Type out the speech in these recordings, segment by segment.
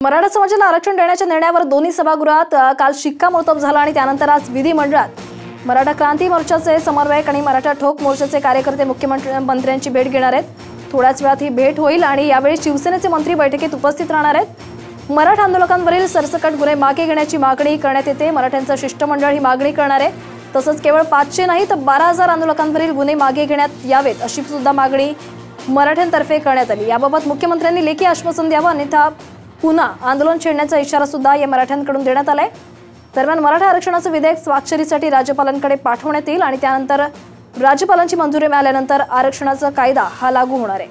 मराठा समाजाला आरक्षण देण्याच्या निर्णयावर दोन्ही सभागृहात काल शिक्कामोर्तब झाला आणि त्यानंतर आज विधिमंडळात मराठा क्रांती मोर्चाचे समन्वयक आणि मराठा ठोक मोर्चाचे कार्यकर्ते मुख्यमंत्र्यांची भेट घेणार आहेत। थोड्याच वेळात ही भेट होईल आणि यावेळी शिवसेनेचे मंत्री बैठकीत उपस्थित राहणार आहेत। मराठा आंदोलकांवरील सरसकट गुन्हे मागे घेण्याची मागणी करण्यात येते। मराठ्यांचं शिष्टमंडळ ही मागणी करणार आहे। तसंच केवळ 500 नाही तर 12,000 आंदोलकांवरील गुन्हे मागे घेण्यात यावेत अशी सुद्धा मागणी मराठ्यांतर्फे करण्यात आली। याबाबत मुख्यमंत्र्यांनी लेखी आश्वासन द्यावं अन्यथा पुन्हा आंदोलन छेडण्याचा इशारा सुद्धा या मराठ्यांकडून देण्यात आलाय। दरम्यान मराठा आरक्षणाचं विधेयक स्वाक्षरीसाठी राज्यपालांकडे पाठवण्यात येईल आणि त्यानंतर राज्यपालांची मंजुरी मिळाल्यानंतर आरक्षणाचा कायदा हा लागू होणार आहे।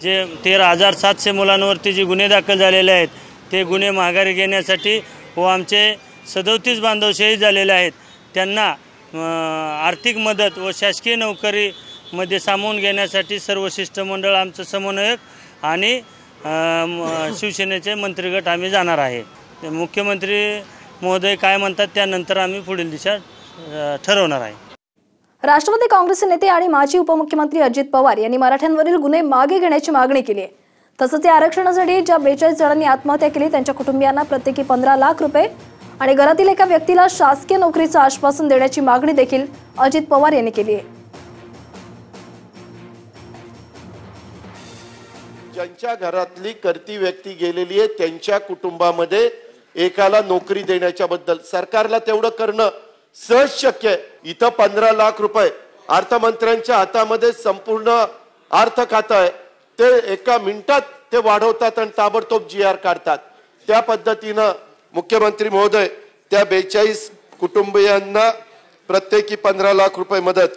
जे 13,700 मुलांवरती जे गुन्हे दाखल झालेले आहेत ते गुन्हे माघारी घेण्यासाठी व आमचे 37 बांधव शहीद झालेले आहेत त्यांना आर्थिक मदत व शासकीय नोकरीमध्ये सामावून घेण्यासाठी सर्व शिष्टमंडळ आमचं समन्वयक आणि शिवसेनेचे मंत्रिगट आम्ही जाणार आहे। मुख्यमंत्री महोदय काय म्हणतात त्यानंतर आम्ही पुढील दिशा ठरवणार आहे। राष्ट्रवादी काँग्रेसचे नेते आणि माजी उपमुख्यमंत्री अजित पवार यांनी मराठ्यांवरील गुन्हे मागे घेण्याची मागणी केली आहे। तसंच या आरक्षणासाठी ज्या 42 जणांनी आत्महत्या केली त्यांच्या कुटुंबियांना प्रत्येकी 15 लाख रुपये आणि घरातील एका व्यक्तीला शासकीय नोकरीचं आश्वासन देण्याची मागणी देखील अजित पवार यांनी केली आहे। ज्यांच्या घरातली करती व्यक्ती गेलेली आहे त्यांच्या कुटुंबामध्ये एकाला नोकरी देण्याच्या बद्दल सरकारला तेवढं करणं सहज शक्य आहे। इथं 15 लाख रुपये अर्थमंत्र्यांच्या हातामध्ये संपूर्ण अर्थ खातं आहे, ते एका मिनिटात ते वाढवतात आणि ताबडतोब GR काढतात। त्या पद्धतीनं मुख्यमंत्री महोदय त्या 42 कुटुंबियांना प्रत्येकी 15 लाख रुपये मदत